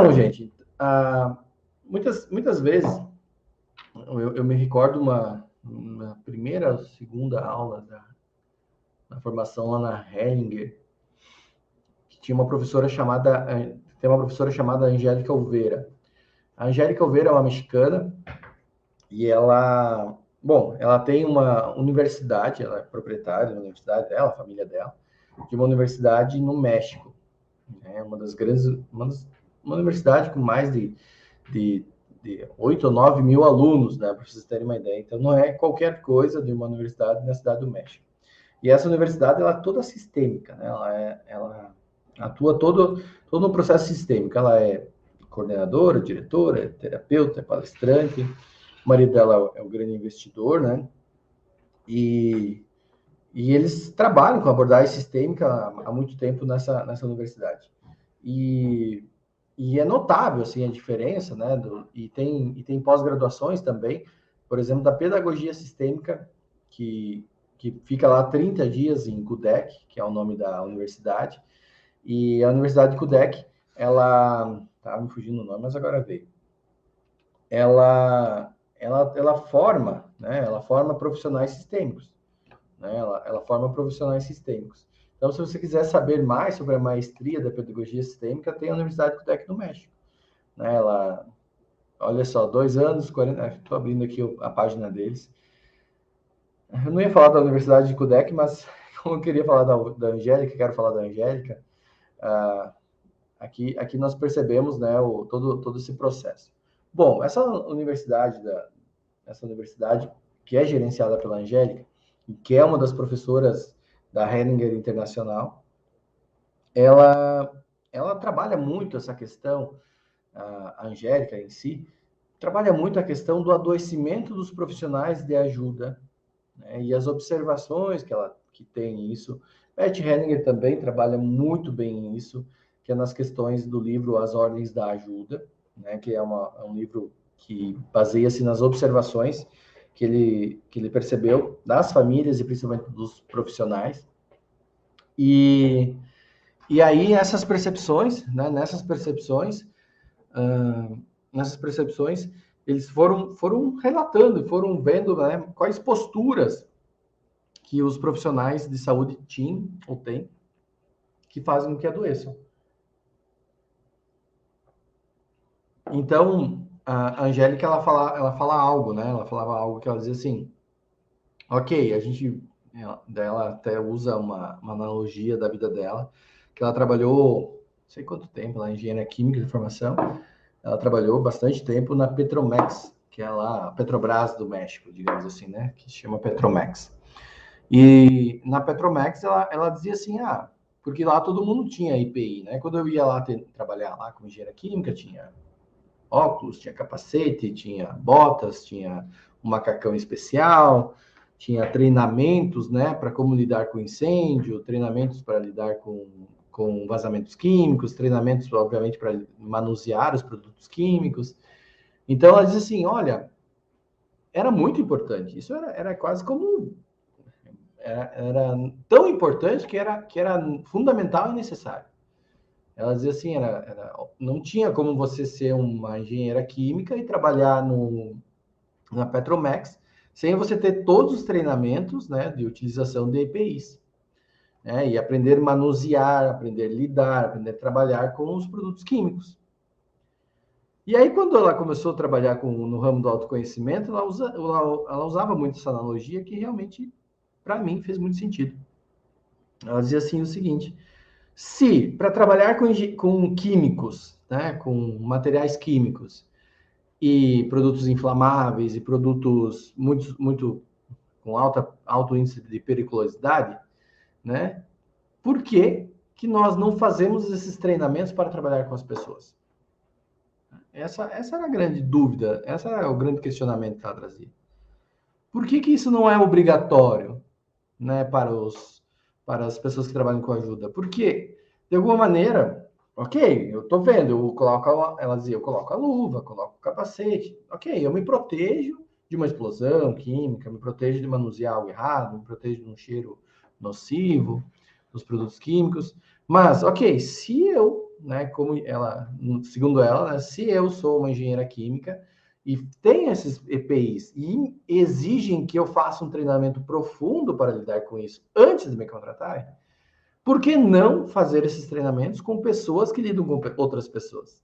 Então, gente, muitas vezes, eu me recordo uma primeira ou segunda aula da formação lá na Hellinger, que tinha uma professora chamada, tem uma professora chamada Angélica Olveira. A Angélica Olveira é uma mexicana e ela tem uma universidade, ela é proprietária da universidade dela, a família dela, de uma universidade no México. Uma das grandes, uma universidade com mais de 8 ou 9 mil alunos, né, para vocês terem uma ideia. Então, não é qualquer coisa de uma universidade na cidade do México. E essa universidade, ela é toda sistêmica, né? Ela atua todo no processo sistêmico. Ela é coordenadora, diretora, é terapeuta, é palestrante. O marido dela é o grande investidor, né? E eles trabalham com abordagem sistêmica há muito tempo nessa universidade. E é notável assim, a diferença, né? E tem pós-graduações também, por exemplo, da pedagogia sistêmica, que fica lá 30 dias em Quebec, que é o nome da universidade. E a Universidade de Quebec, ela... Tá me fugindo o nome, mas agora veio. Ela forma, né? Ela forma profissionais sistêmicos. Né? Ela forma profissionais sistêmicos. Então, se você quiser saber mais sobre a maestria da pedagogia sistêmica, tem a Universidade de Quebec no México. Né? Olha só, 2 anos, 40... Estou abrindo aqui a página deles. Eu não ia falar da Universidade de Quebec, mas como eu queria falar da Angélica, quero falar da Angélica, aqui nós percebemos, né, todo esse processo. Bom, essa universidade que é gerenciada pela Angélica, que é uma das professoras da Hellinger Internacional, ela trabalha muito essa questão, a Angélica em si, trabalha muito a questão do adoecimento dos profissionais de ajuda, né, e as observações que tem isso. Beth Hellinger também trabalha muito bem isso, que é nas questões do livro As Ordens da Ajuda, né, que é um livro que baseia-se nas observações que ele percebeu das famílias e principalmente dos profissionais. E aí essas percepções, né, nessas percepções, eles foram relatando, foram vendo, né, quais posturas que os profissionais de saúde tinham ou têm que fazem com que adoeçam. Então, a Angélica, ela fala algo, né? Ela falava algo que ela dizia assim, ok, ela até usa uma analogia da vida dela, que ela trabalhou, não sei quanto tempo, lá em engenharia química de formação, ela trabalhou bastante tempo na Petromex, que é lá a Petrobras do México, digamos assim, né? Que se chama Petromex. E na Petromex, ela dizia assim, porque lá todo mundo tinha IPI, né? Quando eu ia lá trabalhar lá com engenharia química, tinha óculos, tinha capacete, tinha botas, tinha um macacão especial, tinha treinamentos, né, para como lidar com incêndio, treinamentos para lidar com vazamentos químicos, treinamentos, obviamente, para manusear os produtos químicos. Então, ela diz assim, olha, era muito importante. Isso era quase como... Era tão importante que era fundamental e necessário. Ela dizia assim, não tinha como você ser uma engenheira química e trabalhar na Petromex sem você ter todos os treinamentos, né, de utilização de EPIs. Né, e aprender a manusear, aprender a lidar, aprender a trabalhar com os produtos químicos. E aí, quando ela começou a trabalhar no ramo do autoconhecimento, ela usava muito essa analogia que realmente, para mim, fez muito sentido. Ela dizia assim o seguinte... Se, para trabalhar com químicos, né, com materiais químicos e produtos inflamáveis e produtos muito com alto índice de periculosidade, né, por que nós não fazemos esses treinamentos para trabalhar com as pessoas? Essa era a grande dúvida, esse era o grande questionamento que ela trazia. Por que isso não é obrigatório, né, para as pessoas que trabalham com ajuda? Porque, de alguma maneira, ok, eu tô vendo, ela dizia, eu coloco a luva, coloco o capacete, ok, eu me protejo de uma explosão química, me protejo de manusear algo errado, me protejo de um cheiro nocivo dos produtos químicos, mas, ok, se eu né, como ela, segundo ela, né, se eu sou uma engenheira química e tem esses EPIs e exigem que eu faça um treinamento profundo para lidar com isso antes de me contratarem, por que não fazer esses treinamentos com pessoas que lidam com outras pessoas?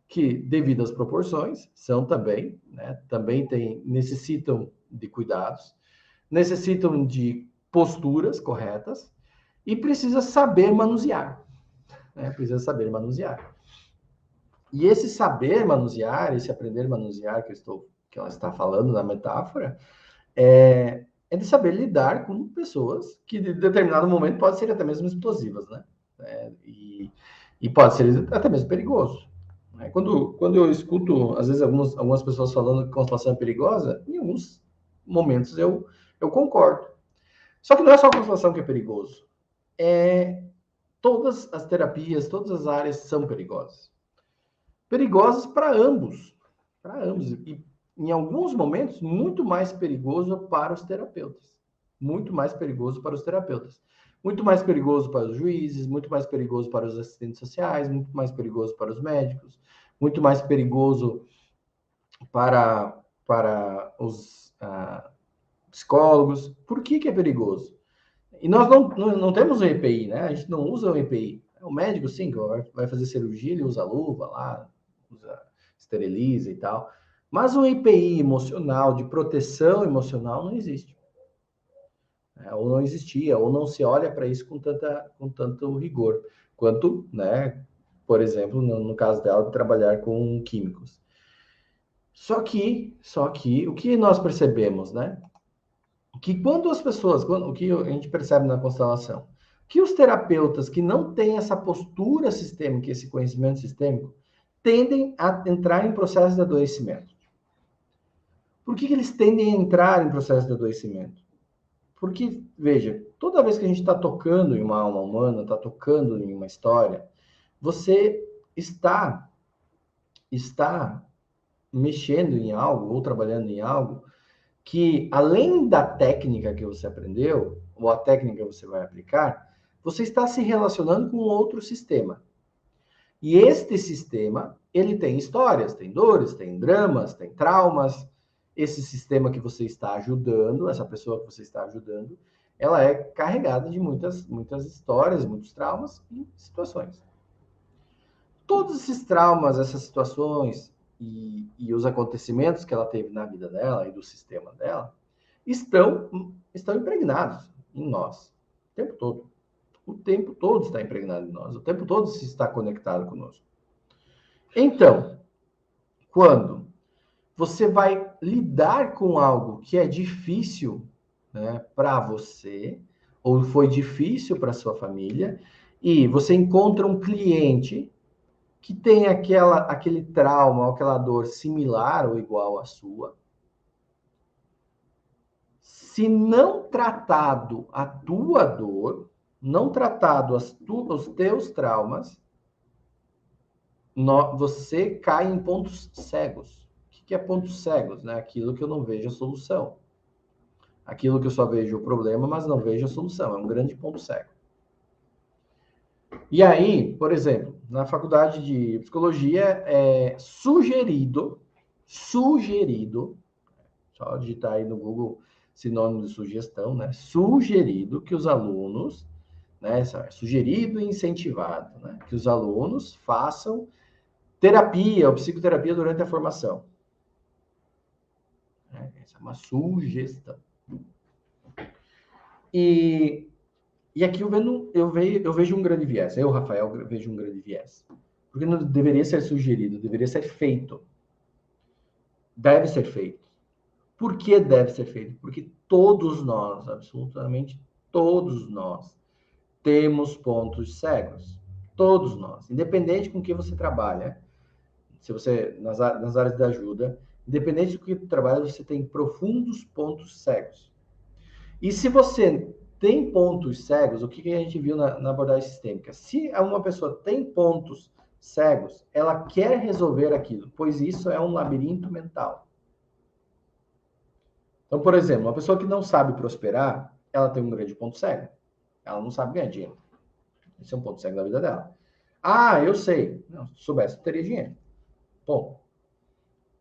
Que, devido às proporções, são também, né, também necessitam de cuidados, necessitam de posturas corretas e precisa saber manusear, né? Precisa saber manusear. E esse saber manusear, esse aprender a manusear que ela está falando na metáfora, é de saber lidar com pessoas que, de determinado momento, podem ser até mesmo explosivas, né? E pode ser até mesmo perigoso. Né? Quando eu escuto, às vezes, algumas pessoas falando que constelação é perigosa, em alguns momentos eu concordo. Só que não é só a constelação que é perigoso. Todas as terapias, todas as áreas são perigosas. Perigosas para ambos. Para ambos. E, em alguns momentos, muito mais perigoso para os terapeutas. Muito mais perigoso para os terapeutas. Muito mais perigoso para os juízes, muito mais perigoso para os assistentes sociais, muito mais perigoso para os médicos, muito mais perigoso para os psicólogos. Por que é perigoso? E nós não temos um EPI, né? A gente não usa o EPI. O médico, sim, que vai fazer cirurgia, ele usa luva lá, usa esteriliza e tal. Mas um EPI emocional, de proteção emocional, não existe. Ou não existia, ou não se olha para isso com tanto rigor, quanto, né, por exemplo, no caso dela, de trabalhar com químicos. Só que, o que nós percebemos, né? Que quando as pessoas, o que a gente percebe na constelação, que os terapeutas que não têm essa postura sistêmica, esse conhecimento sistêmico, tendem a entrar em processo de adoecimento. Por que eles tendem a entrar em processo de adoecimento? Porque, veja, toda vez que a gente está tocando em uma alma humana, está tocando em uma história, você está mexendo em algo ou trabalhando em algo que, além da técnica que você aprendeu, ou a técnica que você vai aplicar, você está se relacionando com outro sistema. E este sistema, ele tem histórias, tem dores, tem dramas, tem traumas. Esse sistema que você está ajudando, essa pessoa que você está ajudando, ela é carregada de muitas histórias, muitos traumas e situações. Todos esses traumas, essas situações e os acontecimentos que ela teve na vida dela e do sistema dela, estão impregnados em nós o tempo todo. O tempo todo está impregnado em nós, o tempo todo se está conectado conosco. Então, quando você vai lidar com algo que é difícil, né, para você, ou foi difícil para sua família, e você encontra um cliente que tem aquele trauma, aquela dor similar ou igual à sua, se não tratado a tua dor, não tratado os teus traumas, você cai em pontos cegos. O que é pontos cegos? Né? Aquilo que eu não vejo a solução. Aquilo que eu só vejo o problema, mas não vejo a solução. É um grande ponto cego. E aí, por exemplo, na faculdade de psicologia é sugerido, só digitar aí no Google sinônimo de sugestão, né? Sugerido que os alunos, né? Sugerido e incentivado, né? Que os alunos façam terapia ou psicoterapia durante a formação. Essa é uma sugestão. E aqui eu vejo um grande viés. Eu, Rafael, vejo um grande viés. Porque não deveria ser sugerido, deveria ser feito. Deve ser feito. Por que deve ser feito? Porque todos nós, absolutamente todos nós, temos pontos cegos. Todos nós. Independente com que você trabalha, se você, nas áreas da ajuda, independente do que você trabalha, você tem profundos pontos cegos. E se você tem pontos cegos, o que a gente viu na abordagem sistêmica? Se uma pessoa tem pontos cegos, ela quer resolver aquilo, pois isso é um labirinto mental. Então, por exemplo, uma pessoa que não sabe prosperar, ela tem um grande ponto cego. Ela não sabe ganhar dinheiro. Esse é um ponto cego da vida dela. Ah, eu sei. Não, se soubesse, eu teria dinheiro. Bom,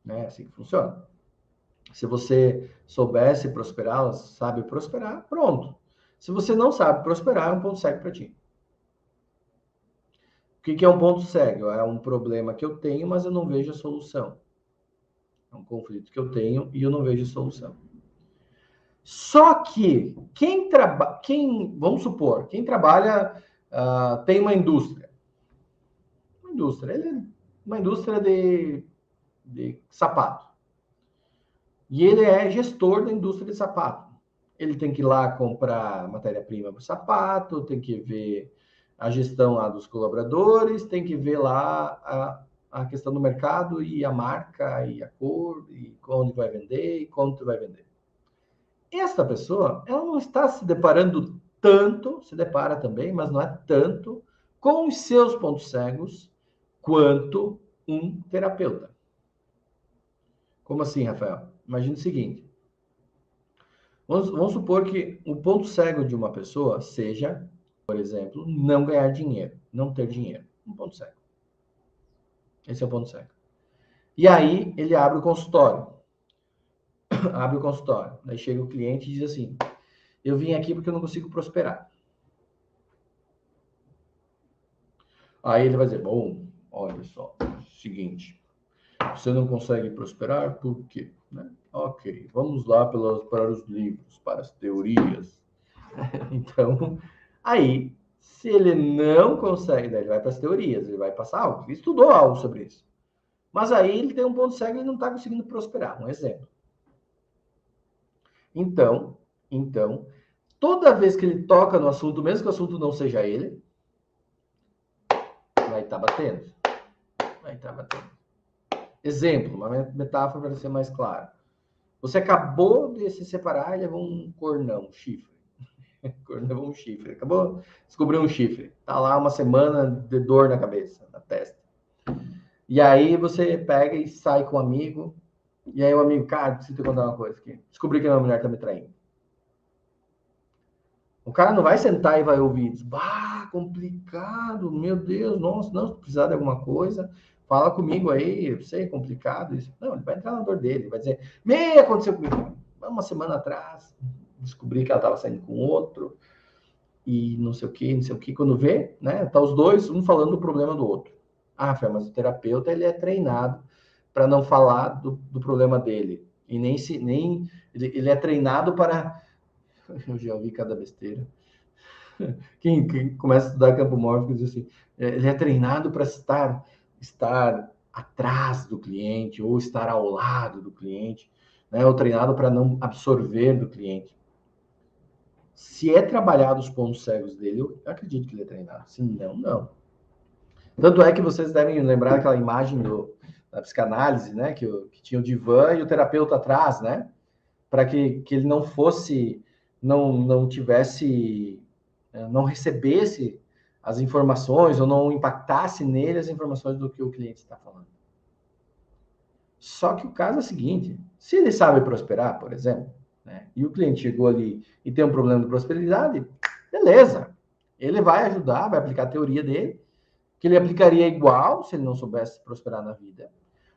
né? Assim que funciona. Se você soubesse prosperar, sabe prosperar, pronto. Se você não sabe prosperar, é um ponto cego para ti. O que é um ponto cego? É um problema que eu tenho, mas eu não vejo a solução. É um conflito que eu tenho e eu não vejo a solução. Só que vamos supor, quem trabalha, tem uma indústria. Uma indústria de sapato. E ele é gestor da indústria de sapato. Ele tem que ir lá comprar matéria-prima para o sapato, tem que ver a gestão lá dos colaboradores, tem que ver lá a questão do mercado e a marca e a cor, e onde vai vender e quanto vai vender. Esta pessoa, ela não está se deparando tanto, se depara também, mas não é tanto, com os seus pontos cegos quanto um terapeuta. Como assim, Rafael? Imagina o seguinte: vamos supor que o ponto cego de uma pessoa seja, por exemplo, não ganhar dinheiro, não ter dinheiro. Um ponto cego. Esse é o ponto cego. E aí ele abre o consultório. Abre o consultório. Aí chega o cliente e diz assim: eu vim aqui porque eu não consigo prosperar. Aí ele vai dizer: bom, olha só, seguinte, você não consegue prosperar por quê? Né? Ok, vamos lá para os livros, para as teorias. Então, aí, se ele não consegue, daí ele vai para as teorias, ele vai passar algo, ele estudou algo sobre isso. Mas aí ele tem um ponto cego e ele não está conseguindo prosperar. Um exemplo. Então, então, toda vez que ele toca no assunto, mesmo que o assunto não seja ele, vai estar batendo. Vai estar batendo. Exemplo, uma metáfora para ser mais claro. Você acabou de se separar e levou um cornão, um chifre. Levou um chifre. Acabou, descobriu um chifre. Tá lá uma semana de dor na cabeça, na testa. E aí você pega e sai com um amigo. E aí o amigo, cara, preciso te contar uma coisa aqui. Descobri que a minha mulher tá me traindo. O cara não vai sentar e vai ouvir. Diz, bah, complicado, meu Deus, nossa, não, se precisar de alguma coisa, fala comigo aí, eu sei, é complicado isso. Não, ele vai entrar na dor dele, vai dizer, aconteceu comigo. Uma semana atrás, descobri que ela estava saindo com outro, e não sei o que, não sei o que. Quando vê, né, tá os dois, um falando do problema do outro. Ah, Fê, mas o terapeuta, ele é treinado para não falar do problema dele. E nem ele é treinado para... Eu já ouvi cada besteira. Quem começa a estudar campo mórfico diz assim, ele é treinado para estar atrás do cliente ou estar ao lado do cliente, né? Ou treinado para não absorver do cliente. Se é trabalhado os pontos cegos dele, eu acredito que ele é treinado. Se não, não. Tanto é que vocês devem lembrar aquela imagem da psicanálise, né? Que tinha o divã e o terapeuta atrás, né? Para que ele não fosse, não tivesse, não recebesse as informações ou não impactasse nele as informações do que o cliente está falando. Só que o caso é o seguinte: se ele sabe prosperar, por exemplo, né, e o cliente chegou ali e tem um problema de prosperidade, beleza. Ele vai ajudar, vai aplicar a teoria dele, que ele aplicaria igual se ele não soubesse prosperar na vida.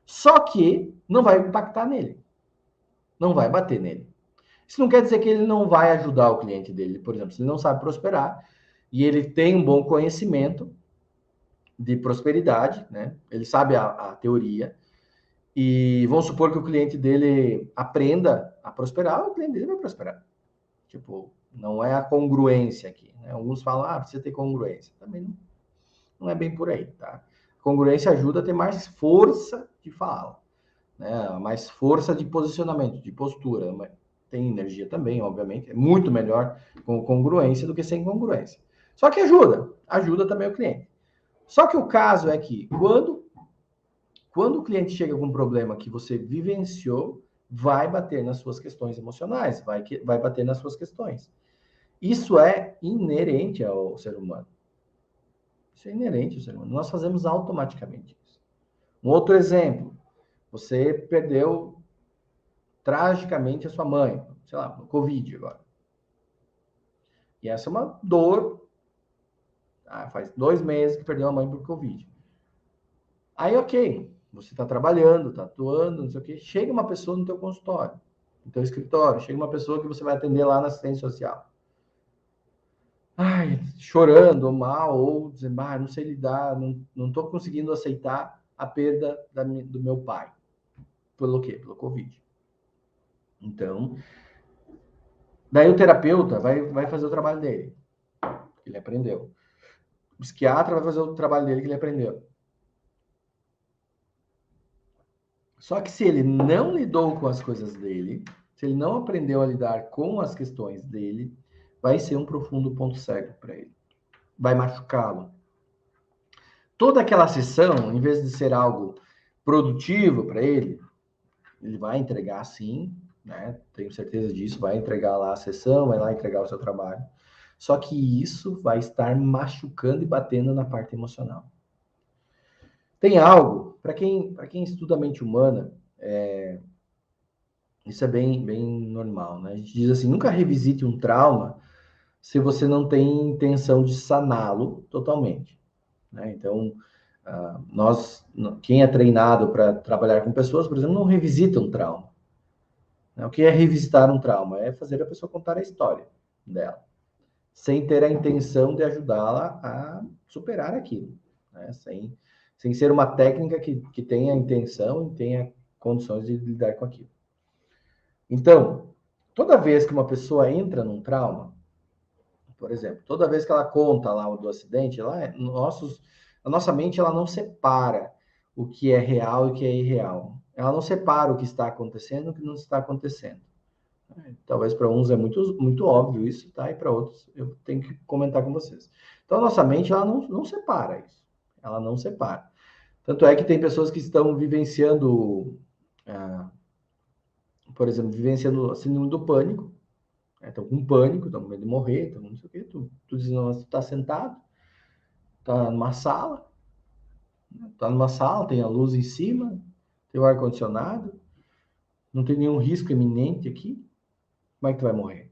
Só que não vai impactar nele. Não vai bater nele. Isso não quer dizer que ele não vai ajudar o cliente dele. Por exemplo, se ele não sabe prosperar e ele tem um bom conhecimento de prosperidade, né? Ele sabe a teoria, e vamos supor que o cliente dele aprenda a prosperar, o cliente dele vai prosperar. Tipo, não é a congruência aqui, né? Alguns falam, precisa ter congruência. Também não é bem por aí, tá? Congruência ajuda a ter mais força de fala, né? Mais força de posicionamento, de postura. Tem energia também, obviamente. É muito melhor com congruência do que sem congruência. Só que ajuda também o cliente. Só que o caso é que quando o cliente chega com um problema que você vivenciou, vai bater nas suas questões emocionais, vai bater nas suas questões. Isso é inerente ao ser humano. Isso é inerente ao ser humano. Nós fazemos automaticamente isso. Um outro exemplo, você perdeu tragicamente a sua mãe, sei lá, no Covid agora. E essa é uma dor Faz 2 meses que perdeu a mãe por Covid. Aí, ok, você está trabalhando, está atuando, não sei o quê. Chega uma pessoa no teu consultório, no teu escritório, chega uma pessoa que você vai atender lá na assistência social. Chorando ou mal, ou dizendo, não sei lidar, não estou conseguindo aceitar a perda do meu pai. Pelo quê? Pelo Covid. Então, daí o terapeuta vai fazer o trabalho dele, que ele aprendeu. O psiquiatra vai fazer o trabalho dele, que ele aprendeu. Só que se ele não lidou com as coisas dele, se ele não aprendeu a lidar com as questões dele, vai ser um profundo ponto cego para ele. Vai machucá-lo. Toda aquela sessão, em vez de ser algo produtivo para ele vai entregar sim, né? Tenho certeza disso, vai entregar lá a sessão, vai lá entregar o seu trabalho. Só que isso vai estar machucando e batendo na parte emocional. Tem algo, para quem estuda a mente humana, isso é bem normal, né? A gente diz assim, nunca revisite um trauma se você não tem intenção de saná-lo totalmente, né? Então, quem é treinado para trabalhar com pessoas, por exemplo, não revisita um trauma. O que é revisitar um trauma? É fazer a pessoa contar a história dela, sem ter a intenção de ajudá-la a superar aquilo, né? Sem ser uma técnica que tenha intenção e tenha condições de lidar com aquilo. Então, toda vez que uma pessoa entra num trauma, por exemplo, toda vez que ela conta lá do acidente, a nossa mente ela não separa o que é real e o que é irreal. Ela não separa o que está acontecendo e o que não está acontecendo. Talvez para uns é muito óbvio isso, tá? E para outros eu tenho que comentar com vocês. Então, a nossa mente, ela não separa isso. Ela não separa. Tanto é que tem pessoas que estão vivenciando, por exemplo, vivenciando a síndrome do pânico, né? Estão com pânico, estão com medo de morrer, estão não sei o quê. Tu diz, não, tu tá sentado, tá numa sala, tem a luz em cima, tem o ar-condicionado, não tem nenhum risco iminente aqui, como é que tu vai morrer?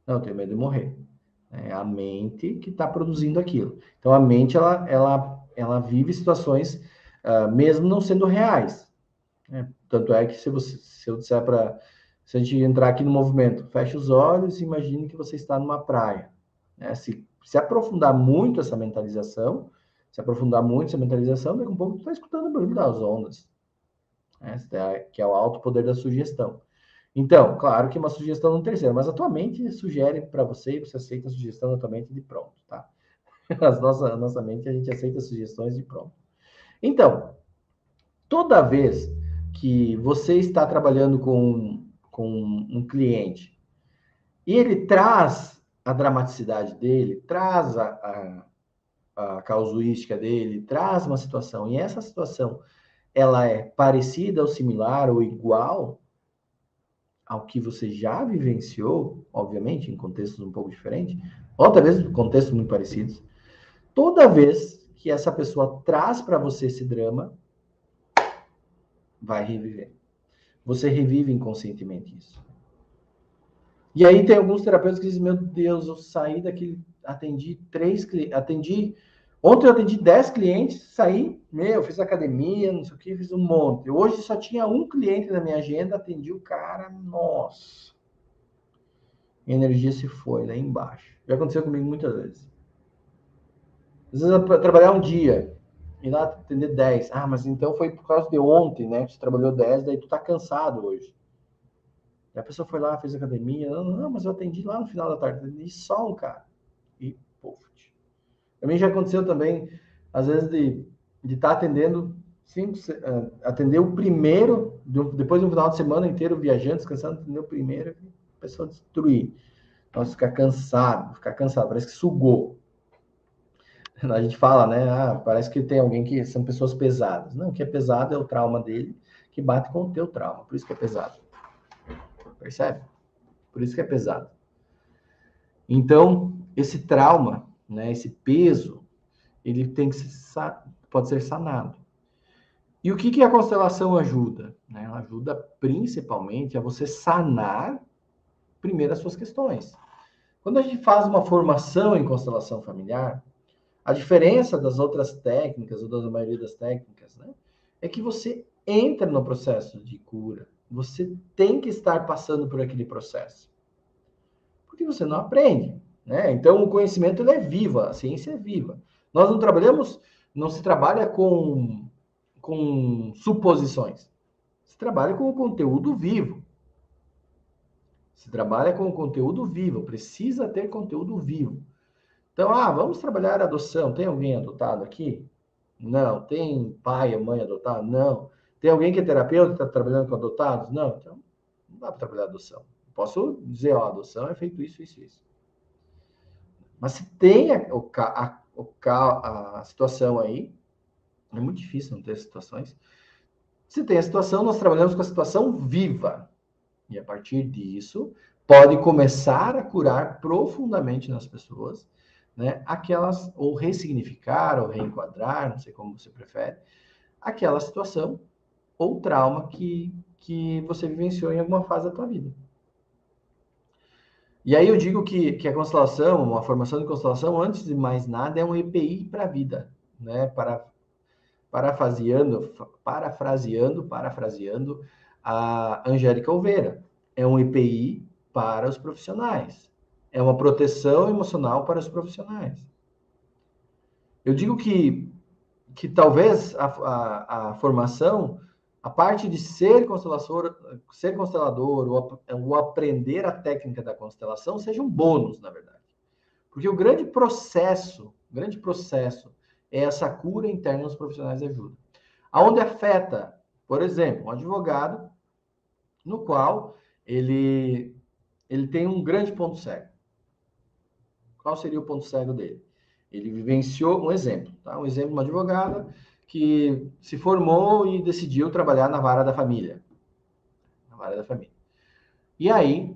Não, eu tenho medo de morrer. É a mente que está produzindo aquilo. Então, a mente, ela vive situações, mesmo não sendo reais, né? Tanto é que se eu disser para... Se a gente entrar aqui no movimento, feche os olhos e imagine que você está numa praia, né? Se aprofundar muito essa mentalização, daqui a pouco tu está escutando o barulho das ondas, né? Que é o alto poder da sugestão. Então, claro que uma sugestão no terceiro, mas a tua mente sugere para você e você aceita a sugestão da tua mente de pronto, tá? A nossa mente, a gente aceita sugestões de pronto. Então, toda vez que você está trabalhando com um cliente e ele traz a dramaticidade dele, traz a causuística dele, traz uma situação, e essa situação ela é parecida ou similar ou igual ao que você já vivenciou, obviamente, em contextos um pouco diferentes, ou até mesmo contextos muito parecidos, toda vez que essa pessoa traz para você esse drama, vai reviver. Você revive inconscientemente isso. E aí tem alguns terapeutas que dizem, meu Deus, eu saí daqui, ontem eu atendi 10 clientes, saí, fiz academia, não sei o que, fiz um monte. Hoje só tinha um cliente na minha agenda, atendi o cara, nossa. A energia se foi lá embaixo. Já aconteceu comigo muitas vezes. Às vezes eu trabalhar um dia, ir lá atender 10. Mas então foi por causa de ontem, né? Você trabalhou 10, daí tu tá cansado hoje. E a pessoa foi lá, fez academia. Não, mas eu atendi lá no final da tarde. Atendi só um cara. E, pô. Também já aconteceu também, às vezes, de estar atendendo, atender o primeiro, depois de um final de semana inteiro viajando, descansando, atender o primeiro, a pessoa destruir. Nossa, ficar cansado, parece que sugou. A gente fala, né? Parece que tem alguém que são pessoas pesadas. Não, o que é pesado é o trauma dele que bate com o teu trauma. Por isso que é pesado. Percebe? Por isso que é pesado. Então, esse trauma, né? Esse peso, ele pode ser sanado. E o que a constelação ajuda? Ela ajuda principalmente a você sanar primeiro as suas questões. Quando a gente faz uma formação em constelação familiar, A diferença das outras técnicas, ou da maioria das técnicas, né, é que você entra no processo de cura. Você tem que estar passando por aquele processo. Porque você não aprende, né? Então, o conhecimento ele é vivo, a ciência é viva. Nós não trabalhamos, não se trabalha com suposições. Se trabalha com o conteúdo vivo. Se trabalha com o conteúdo vivo, precisa ter conteúdo vivo. Então, vamos trabalhar a adoção. Tem alguém adotado aqui? Não. Tem pai ou mãe adotado? Não. Tem alguém que é terapeuta e está trabalhando com adotados? Não. Então, não dá para trabalhar adoção. Posso dizer, a adoção é feito isso, isso, isso. Mas se tem a situação aí, é muito difícil não ter situações. Se tem a situação, nós trabalhamos com a situação viva. E a partir disso, pode começar a curar profundamente nas pessoas, né? Aquelas, ou ressignificar, ou reenquadrar, não sei como você prefere, aquela situação ou trauma que você vivenciou em alguma fase da tua vida. E aí eu digo que a constelação, a formação de constelação, antes de mais nada, é um EPI para a vida, né? Parafraseando a Angélica Oliveira, é um EPI para os profissionais, é uma proteção emocional para os profissionais. Eu digo que talvez a formação, a parte de ser constelador ou aprender a técnica da constelação seja um bônus, na verdade. Porque o grande processo é essa cura interna dos profissionais de ajuda. Aonde afeta, por exemplo, um advogado no qual ele tem um grande ponto cego. Qual seria o ponto cego dele? Ele vivenciou um exemplo, tá? Um exemplo de uma advogada que se formou e decidiu trabalhar na vara da família. Na vara da família. E aí,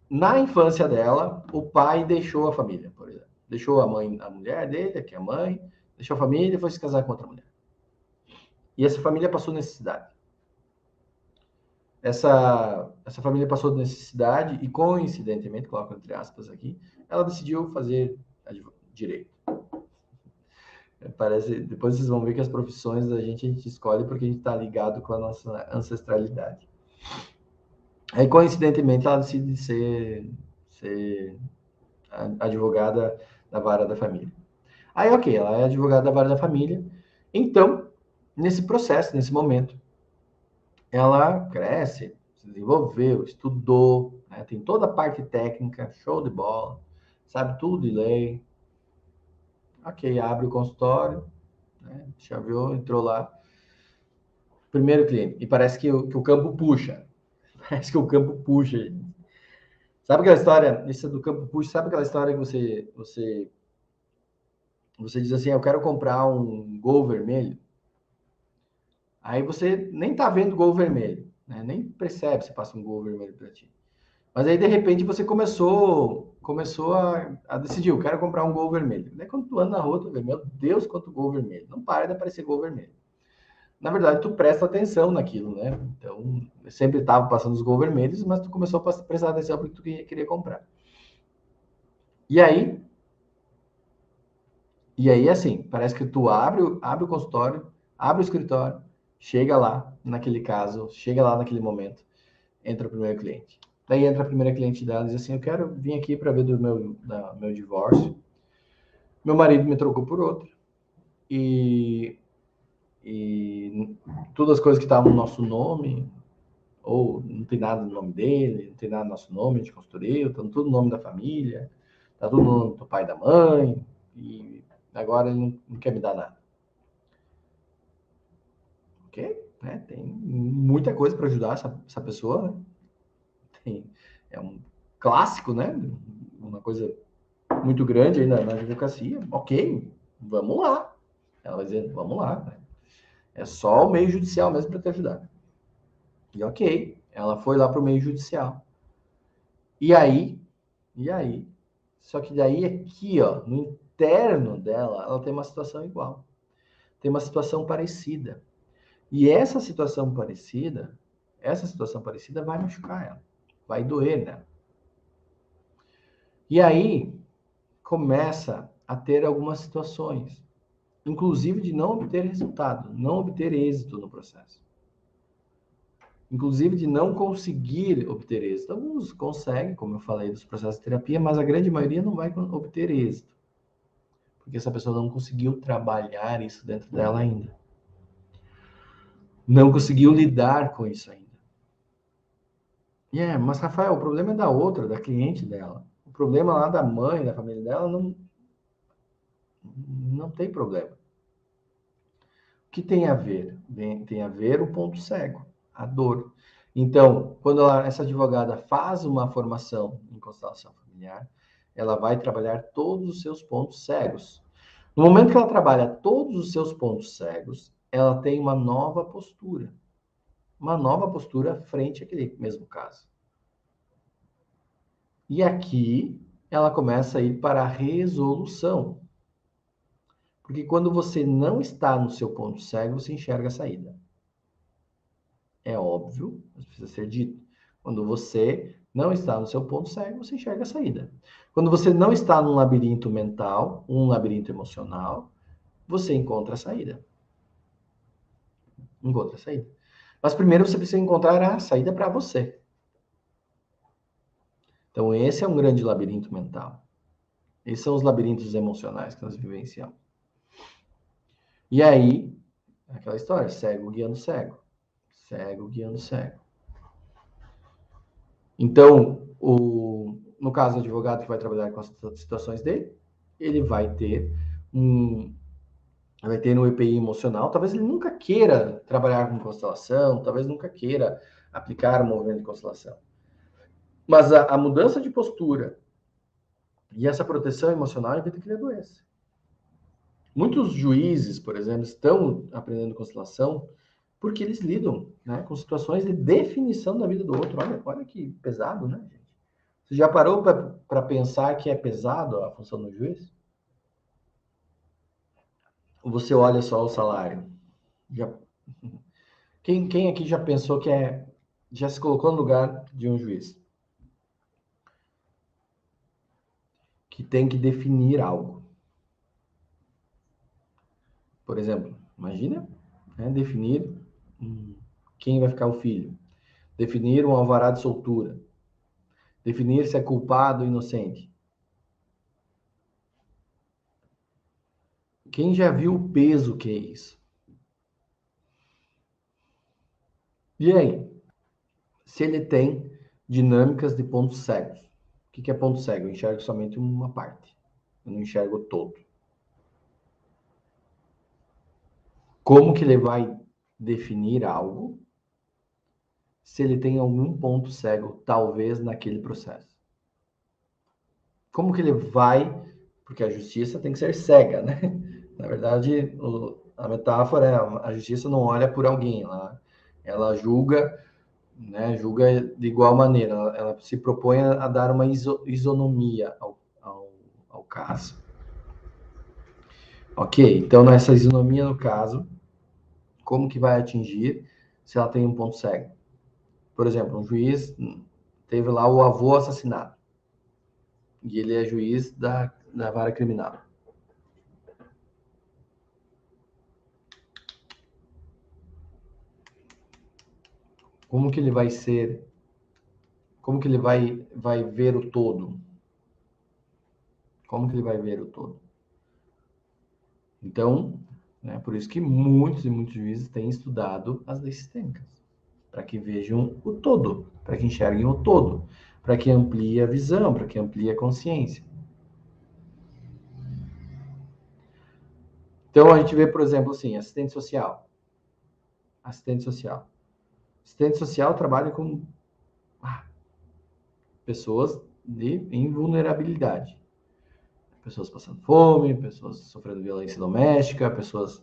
na infância dela, o pai deixou a família, por exemplo. Deixou a mãe, a mulher dele, que é a mãe, deixou a família e foi se casar com outra mulher. E essa família passou necessidade. Essa família passou necessidade e, coincidentemente, coloco entre aspas aqui, ela decidiu fazer direito. Parece, depois vocês vão ver que as profissões a gente escolhe porque a gente está ligado com a nossa ancestralidade. Aí, coincidentemente, ela decide ser advogada da vara da família. Aí, ok, ela é advogada da vara da família. Então, nesse processo, nesse momento, ela cresce, se desenvolveu, estudou, né? Tem toda a parte técnica, show de bola, sabe tudo de lei. Ok, abre o consultório, né? Chaveou, entrou lá. Primeiro cliente. E parece que o campo puxa. Parece que o campo puxa. Sabe aquela história, isso do campo puxa, sabe aquela história que você diz assim, eu quero comprar um Gol vermelho? Aí você nem tá vendo Gol vermelho, né? Nem percebe se passa um Gol vermelho para ti. Mas aí, de repente, você começou a decidir, eu quero comprar um Gol vermelho. Daí, quando tu anda na rua, tu vê, meu Deus, quanto Gol vermelho. Não para de aparecer Gol vermelho. Na verdade, tu presta atenção naquilo, né? Então, eu sempre estava passando os Gol vermelhos, mas tu começou a prestar atenção porque tu queria comprar. E aí, assim, parece que tu abre o consultório, abre o escritório, chega lá, naquele caso, chega lá naquele momento, entra o primeiro cliente. Daí entra a primeira cliente dela e diz assim, eu quero vir aqui para ver do meu divórcio. Meu marido me trocou por outro. E todas as coisas que estavam no nosso nome, ou não tem nada no nome dele, não tem nada no nosso nome, a gente construiu, tá tudo no nome da família, tá tudo no nome do pai e da mãe, e agora ele não quer me dar nada. Ok? Né? Tem muita coisa para ajudar essa pessoa, né? É um clássico, né? Uma coisa muito grande aí na advocacia. Ok, vamos lá. Ela vai dizer, vamos lá. Né? É só o meio judicial mesmo para te ajudar. E ok, ela foi lá para o meio judicial. E aí, só que daí aqui, ó, no interno dela, ela tem uma situação igual. Tem uma situação parecida. E essa situação parecida vai machucar ela, vai doer nela. E aí começa a ter algumas situações, inclusive de não obter resultado, não obter êxito no processo. Inclusive de não conseguir obter êxito. Alguns conseguem, como eu falei, dos processos de terapia, mas a grande maioria não vai obter êxito. Porque essa pessoa não conseguiu trabalhar isso dentro dela ainda. Não conseguiu lidar com isso ainda. Mas Rafael, o problema é da outra, da cliente dela. O problema lá da mãe, da família dela, não tem problema. O que tem a ver? Tem a ver o ponto cego, a dor. Então, quando essa advogada faz uma formação em constelação familiar, ela vai trabalhar todos os seus pontos cegos. No momento que ela trabalha todos os seus pontos cegos, ela tem uma nova postura. Uma nova postura frente àquele mesmo caso. E aqui ela começa a ir para a resolução. Porque quando você não está no seu ponto cego, você enxerga a saída. É óbvio, mas precisa ser dito. Quando você não está no seu ponto cego, você enxerga a saída. Quando você não está num labirinto mental, um labirinto emocional, você encontra a saída. Encontra a saída. Mas primeiro você precisa encontrar a saída para você. Então esse é um grande labirinto mental. Esses são os labirintos emocionais que nós vivenciamos. E aí, aquela história, cego guiando cego. Cego guiando cego. Então, no caso do advogado que vai trabalhar com as situações dele, ele vai ter no EPI emocional, talvez ele nunca queira trabalhar com constelação, talvez nunca queira aplicar o movimento de constelação. Mas a mudança de postura e essa proteção emocional evita que ele adoeça. Muitos juízes, por exemplo, estão aprendendo constelação porque eles lidam, né, com situações de definição da vida do outro. Olha que pesado, né, gente? Você já parou para pensar que é pesado a função do juiz? Ou você olha só o salário? Já... Quem aqui já pensou já se colocou no lugar de um juiz que tem que definir algo? Por exemplo, imagina, né, definir quem vai ficar o filho, definir um alvará de soltura, definir se é culpado ou inocente. Quem já viu o peso que é isso? E aí, se ele tem dinâmicas de pontos cegos? O que é ponto cego? Eu enxergo somente uma parte. Eu não enxergo o todo. Como que ele vai definir algo se ele tem algum ponto cego, talvez, naquele processo? Como que ele vai... Porque a justiça tem que ser cega, né? Na verdade, a metáfora é a justiça não olha por alguém, ela julga, né? Julga de igual maneira. Ela se propõe a dar uma isonomia ao caso. Ok, então nessa isonomia no caso, como que vai atingir se ela tem um ponto cego? Por exemplo, um juiz teve lá o avô assassinado e ele é juiz da vara criminal. Como que ele vai ser? Como que ele vai ver o todo? Como que ele vai ver o todo? Então, né, por isso que muitos e muitos juízes têm estudado as leis sistêmicas, para que vejam o todo, para que enxerguem o todo, para que amplie a visão, para que amplie a consciência. Então, a gente vê, por exemplo, assim, assistente social. Assistente social. Assistente social trabalha com pessoas em vulnerabilidade. Pessoas passando fome, pessoas sofrendo violência doméstica, pessoas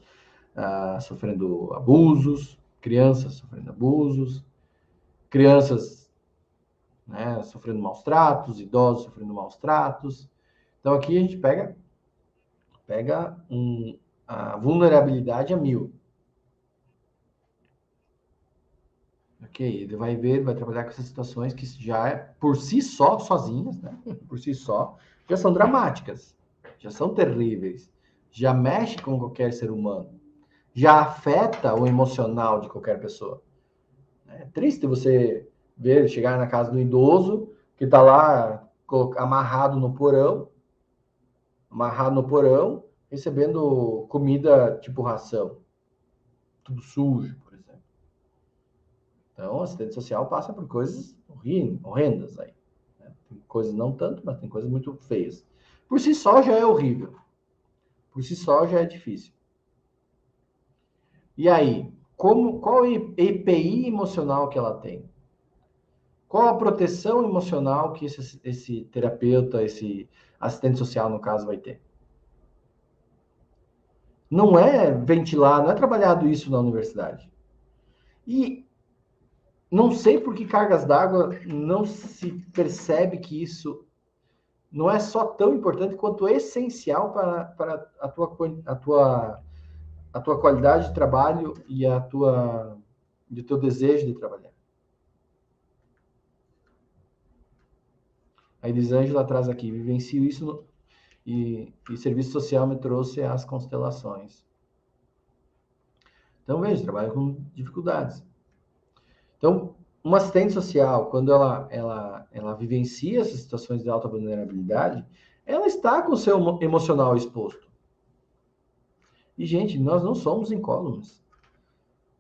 sofrendo abusos, crianças sofrendo abusos, crianças, né, sofrendo maus tratos, idosos sofrendo maus tratos. Então aqui a gente pega a vulnerabilidade a 1000. Ok, ele vai trabalhar com essas situações que já por si só, sozinhas, né, por si só, já são dramáticas. já são terríveis, já mexe com qualquer ser humano, já afeta o emocional de qualquer pessoa. É triste você ver, chegar na casa do idoso que está lá amarrado no porão, recebendo comida tipo ração, tudo sujo, por exemplo. Então, a assistente social passa por coisas horrendas aí. Né? Tem coisas não tanto, mas tem coisas muito feias. Por si só já é horrível. Por si só já é difícil. E aí, qual a EPI emocional que ela tem? Qual a proteção emocional que esse terapeuta, esse assistente social, no caso, vai ter? Não é ventilado, não é trabalhado isso na universidade. E não sei por que cargas d'água não se percebe que isso não é só tão importante quanto essencial para a tua qualidade de trabalho e de teu desejo de trabalhar. A Elisângela traz aqui, vivencio isso e serviço social me trouxe as constelações. Então, veja, trabalho com dificuldades. Então, uma assistente social, quando ela vivencia essas situações de alta vulnerabilidade, ela está com o seu emocional exposto. E, gente, nós não somos incólumes.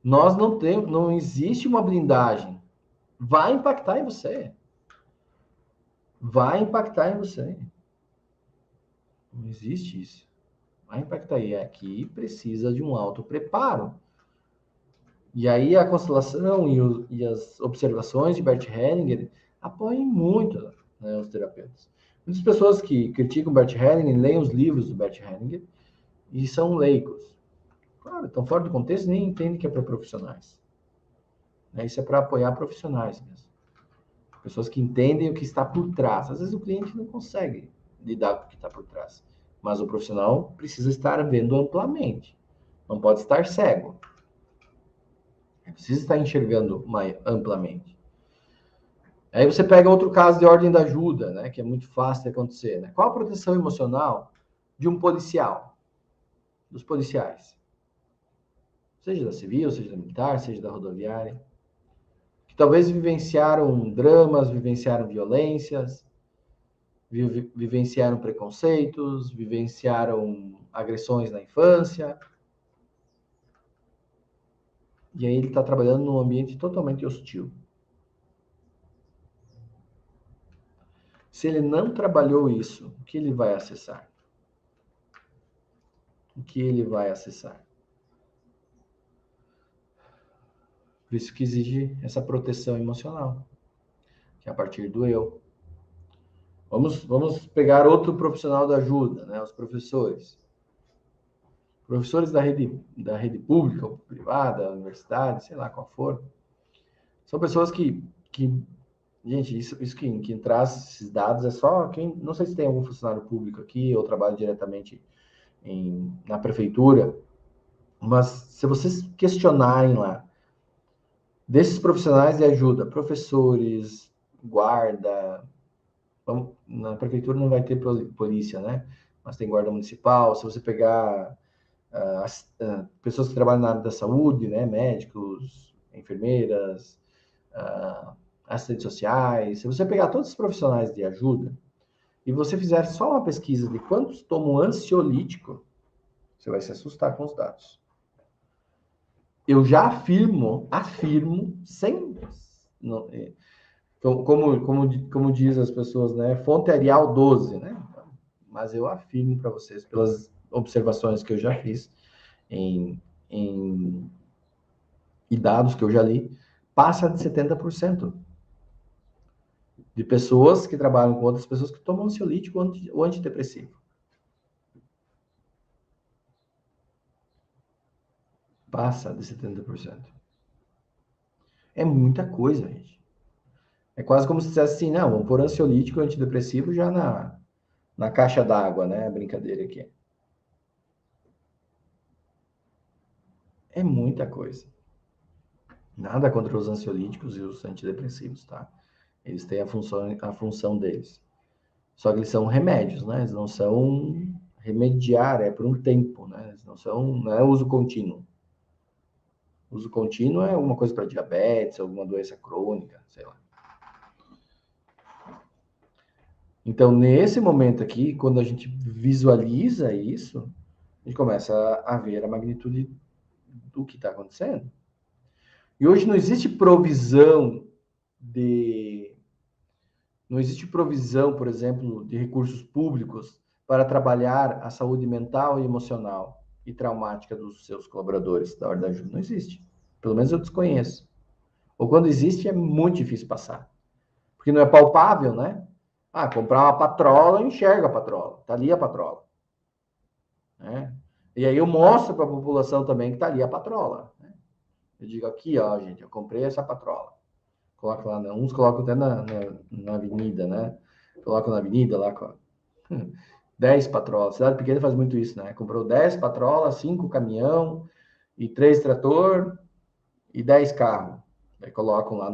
Nós não temos, não existe uma blindagem. Vai impactar em você. Vai impactar em você. Não existe isso. Vai impactar. E aqui precisa de um alto preparo. E aí a constelação e as observações de Bert Hellinger apoiam muito, né, os terapeutas. Muitas pessoas que criticam Bert Hellinger leem os livros do Bert Hellinger e são leigos. Claro, estão fora do contexto e nem entendem que é para profissionais. Né? Isso é para apoiar profissionais mesmo. Pessoas que entendem o que está por trás. Às vezes o cliente não consegue lidar com o que está por trás. Mas o profissional precisa estar vendo amplamente. Não pode estar cego. Precisa estar enxergando mais amplamente. Aí você pega outro caso de ordem da ajuda, né, que é muito fácil de acontecer. Né? Qual a proteção emocional de um policial? Dos policiais? Seja da civil, seja da militar, seja da rodoviária. Que talvez vivenciaram dramas, vivenciaram violências, vivenciaram preconceitos, vivenciaram agressões na infância. E aí ele está trabalhando num ambiente totalmente hostil. Se ele não trabalhou isso, o que ele vai acessar? O que ele vai acessar? Por isso que exige essa proteção emocional, que é a partir do eu. Vamos pegar outro profissional da ajuda, né? Os professores. Professores da rede pública ou privada, universidade, sei lá qual for. São pessoas que gente, isso que traz esses dados é só quem. Não sei se tem algum funcionário público aqui ou trabalha diretamente na prefeitura, mas se vocês questionarem lá, desses profissionais de ajuda, professores, guarda, na prefeitura não vai ter polícia, né? Mas tem guarda municipal. Se você pegar pessoas que trabalham na área da saúde, né? Médicos, enfermeiras, assistentes sociais. Se você pegar todos os profissionais de ajuda e você fizer só uma pesquisa de quantos tomam ansiolítico, você vai se assustar com os dados. Eu já afirmo, sem... Não, como diz as pessoas, né? Fonte Arial 12, né? Mas eu afirmo para vocês, pelas observações que eu já fiz e dados que eu já li, passa de 70% de pessoas que trabalham com outras pessoas que tomam ansiolítico ou antidepressivo. Passa de 70%. É muita coisa, gente. É quase como se dissesse assim, não, vamos pôr ansiolítico e antidepressivo já na caixa d'água, né? Brincadeira aqui. É muita coisa. Nada contra os ansiolíticos e os antidepressivos, tá? Eles têm a função deles. Só que eles são remédios, né? Eles não são remediar, é por um tempo, né? Não é uso contínuo. Uso contínuo é alguma coisa para diabetes, alguma doença crônica, sei lá. Então, nesse momento aqui, quando a gente visualiza isso, a gente começa a ver a magnitude do que está acontecendo. E hoje não existe provisão não existe provisão, por exemplo, de recursos públicos para trabalhar a saúde mental e emocional e traumática dos seus colaboradores da Ordem da Ajuda. Não existe. Pelo menos eu desconheço. Ou quando existe, é muito difícil passar. Porque não é palpável, né? Ah, comprar uma patrola, eu enxergo a patrola. Tá ali a patrola. Né? E aí eu mostro para a população também que tá ali a patrola. Né? Eu digo aqui, ó, gente, eu comprei essa patrola. Coloca lá, uns colocam até na avenida, né? Colocam na avenida lá, 10 patrolas. Cidade pequena faz muito isso, né? Comprou 10 patrolas, 5 caminhão e 3 trator e 10 carros. Aí colocam lá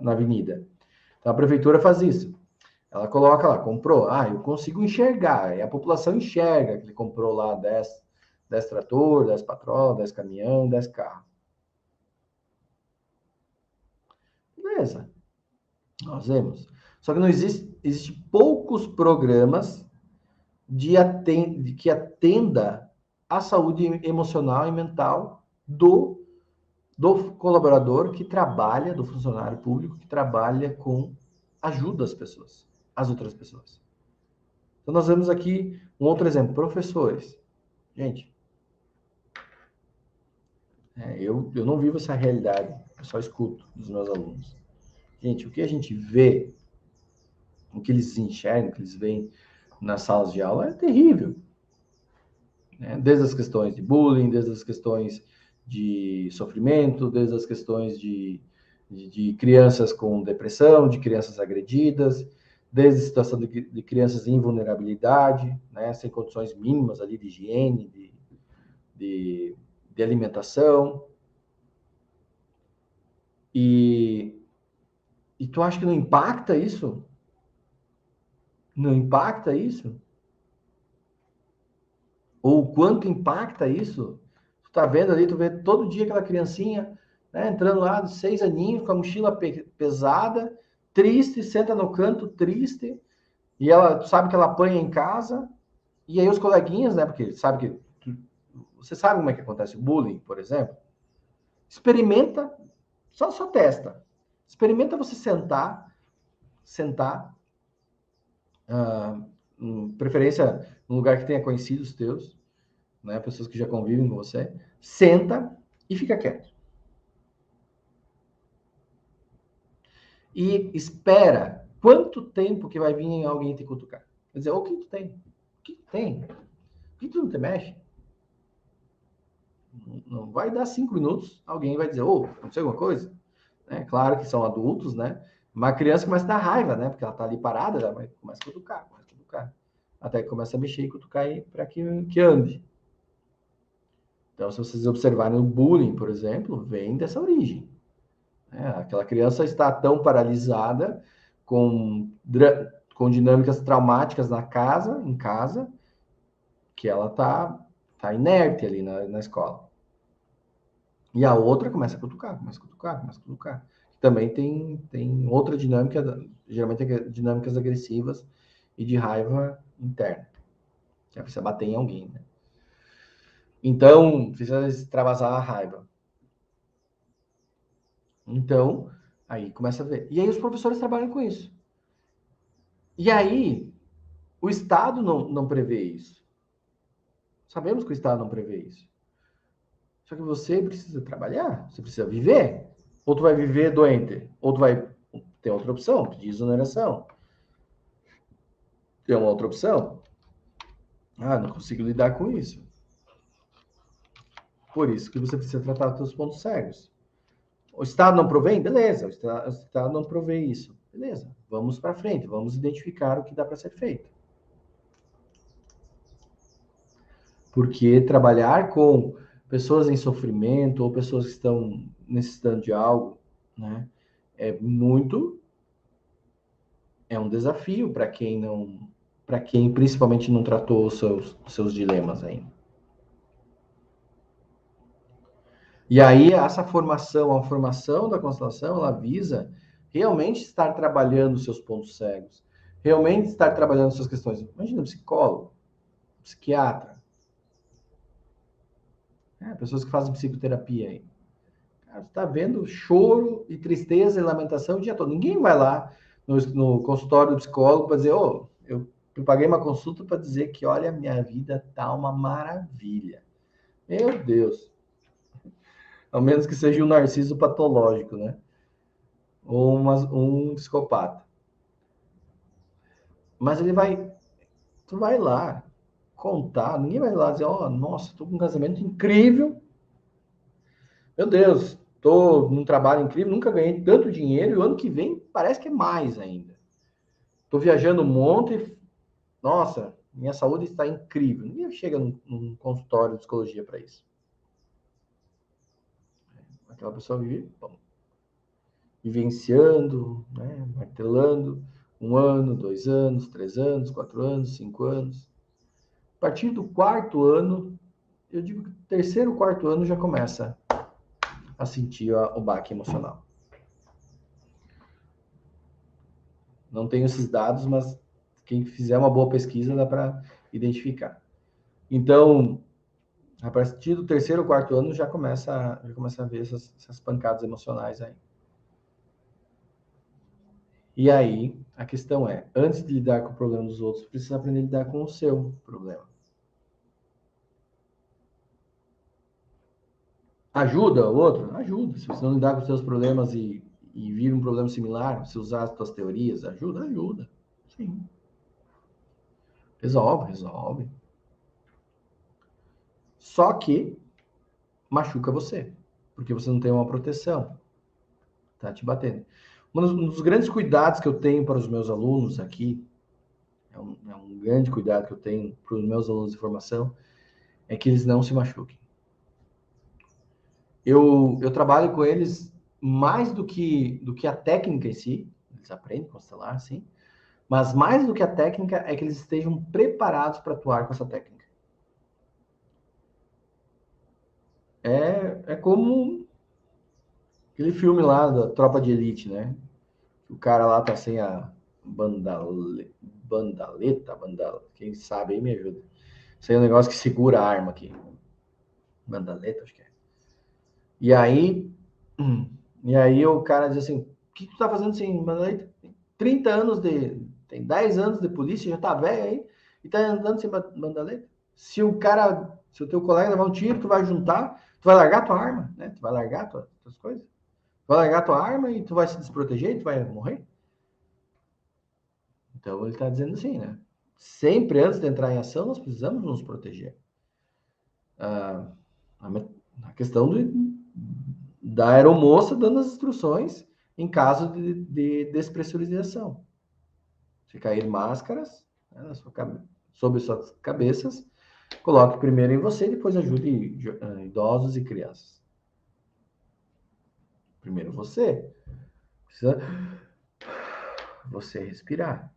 na avenida. Então a prefeitura faz isso. Ela coloca lá, comprou. Ah, eu consigo enxergar. E a população enxerga que ele comprou lá 10 trator, 10 patrolas, 10 caminhão, 10 carros. Beleza. Nós vemos. Só que não existe poucos programas que atenda à saúde emocional e mental do colaborador que trabalha, do funcionário público que trabalha com ajuda às pessoas, às outras pessoas. Então nós vemos aqui um outro exemplo, professores. Gente, eu não vivo essa realidade, eu só escuto dos meus alunos. Gente, o que a gente vê, o que eles enxergam, o que eles veem nas salas de aula é terrível. Né? Desde as questões de bullying, desde as questões de sofrimento, desde as questões de crianças com depressão, de crianças agredidas, desde a situação de crianças em vulnerabilidade, né? Sem condições mínimas ali de higiene, de alimentação. E tu acha que não impacta isso? Não impacta isso? Ou o quanto impacta isso? Tu tá vendo ali, tu vê todo dia aquela criancinha, né, entrando lá de 6 aninhos, com a mochila pesada, triste, senta no canto, triste, e ela tu sabe que ela apanha em casa, e aí os coleguinhas, né, porque sabe você sabe como é que acontece o bullying, por exemplo? Experimenta, só testa. Experimenta você sentar, preferência num lugar que tenha conhecidos teus, né, pessoas que já convivem com você, senta e fica quieto. E espera quanto tempo que vai vir alguém te cutucar. Quer dizer, o que tu tem? O que tu tem? O que tu não te mexe? Não vai dar 5 minutos, alguém vai dizer, aconteceu alguma coisa? É claro que são adultos, né? Uma criança começa a dar raiva, né? Porque ela tá ali parada, ela começa a cutucar, até que começa a mexer e cutucar para que ande. Então, se vocês observarem o bullying, por exemplo, vem dessa origem. Aquela criança está tão paralisada com dinâmicas traumáticas em casa, que ela tá inerte ali na escola. E a outra começa a cutucar. Também tem outra dinâmica, geralmente dinâmicas agressivas e de raiva interna. Que precisa bater em alguém, né? Então, precisa extravasar a raiva. Então, aí começa a ver. E aí os professores trabalham com isso. E aí, o Estado não prevê isso. Sabemos que o Estado não prevê isso. Só que você precisa trabalhar, você precisa viver. Ou tu vai viver doente, ou tu vai ter outra opção, pedir exoneração. Tem uma outra opção? Ah, não consigo lidar com isso. Por isso que você precisa tratar os seus pontos cegos. O Estado não provém? Beleza, o Estado não provê isso. Beleza, vamos para frente, vamos identificar o que dá para ser feito. Porque trabalhar com pessoas em sofrimento ou pessoas que estão necessitando de algo, né, é um desafio para para quem principalmente não tratou os seus dilemas ainda. E aí, essa formação, a formação da constelação, ela visa realmente estar trabalhando os seus pontos cegos, realmente estar trabalhando suas questões. Imagina um psicólogo, um psiquiatra, pessoas que fazem psicoterapia aí. Cara, você tá vendo choro e tristeza e lamentação o dia todo. Ninguém vai lá no consultório do psicólogo para dizer, eu paguei uma consulta para dizer que, olha, minha vida tá uma maravilha. Meu Deus. Ao menos que seja um narciso patológico, né? Ou um psicopata. Mas tu vai lá contar, ninguém vai lá dizer, nossa, tô com um casamento incrível. Meu Deus, tô num trabalho incrível, nunca ganhei tanto dinheiro e o ano que vem parece que é mais ainda. Tô viajando um monte, nossa, minha saúde está incrível. Ninguém chega num consultório de psicologia para isso. Aquela pessoa vivenciando, né, martelando 1 ano, 2 anos, 3 anos, 4 anos, 5 anos. A partir do 4º ano, eu digo que o 3º, 4º ano já começa a sentir o baque emocional. Não tenho esses dados, mas quem fizer uma boa pesquisa dá para identificar. Então, a partir do 3º, 4º ano já começa a ver essas pancadas emocionais aí. E aí, a questão é, antes de lidar com o problema dos outros, precisa aprender a lidar com o seu problema. Ajuda o outro? Ajuda. Se você não lidar com os seus problemas e vir um problema similar, se usar as suas teorias, ajuda? Ajuda. Sim. Resolve. Só que machuca você, porque você não tem uma proteção. Tá te batendo. Um dos grandes cuidados que eu tenho para os meus alunos aqui, é um grande cuidado que eu tenho para os meus alunos de formação, é que eles não se machuquem. Eu trabalho com eles mais do que a técnica em si, eles aprendem a constelar, sim, mas mais do que a técnica é que eles estejam preparados para atuar com essa técnica. É como aquele filme lá da Tropa de Elite, né? O cara lá tá sem a bandaleta, quem sabe aí me ajuda. Isso aí é um negócio que segura a arma aqui. Bandaleta, acho que é. E aí, o cara diz assim, o que tu tá fazendo sem bandaleta? Tem 10 anos de polícia, já tá velho aí, e tá andando sem bandaleta? Se o teu colega levar um tiro, tu vai juntar, tu vai largar tua arma, né? Tu vai largar tuas coisas. Tu vai largar tua arma e tu vai se desproteger, tu vai morrer. Então ele está dizendo assim, né? Sempre antes de entrar em ação, nós precisamos nos proteger. A questão da aeromoça dando as instruções em caso de despressurização. Se cair máscaras, né, sobre suas cabeças, coloque primeiro em você, depois ajude idosos e crianças. Primeiro você. Precisa você respirar.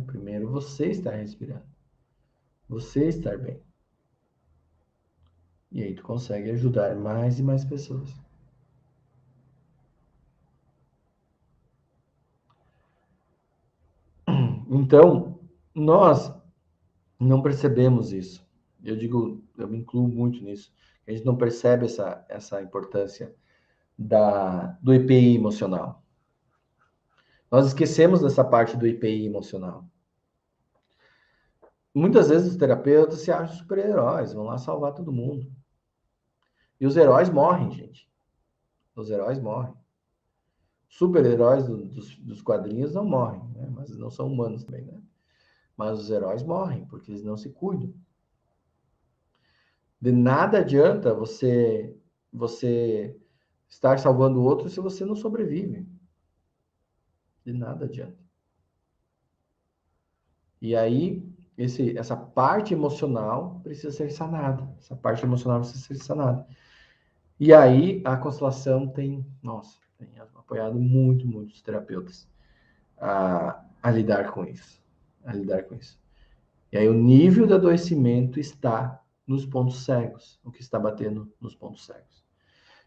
Primeiro você estar respirando. Você estar bem. E aí tu consegue ajudar mais e mais pessoas. Então, nós não percebemos isso. Eu me incluo muito nisso. A gente não percebe essa importância do EPI emocional. Nós esquecemos dessa parte do EPI emocional. Muitas vezes os terapeutas se acham super-heróis, vão lá salvar todo mundo. E os heróis morrem, gente. Os heróis morrem. Super-heróis dos quadrinhos não morrem, né? Mas não são humanos também, né? Mas os heróis morrem porque eles não se cuidam. De nada adianta você estar salvando o outro se você não sobrevive. De nada adianta. E aí, essa parte emocional precisa ser sanada. Essa parte emocional precisa ser sanada. E aí, a constelação tem apoiado muito, muitos terapeutas a lidar com isso. A lidar com isso. E aí o nível de adoecimento está nos pontos cegos, o que está batendo nos pontos cegos.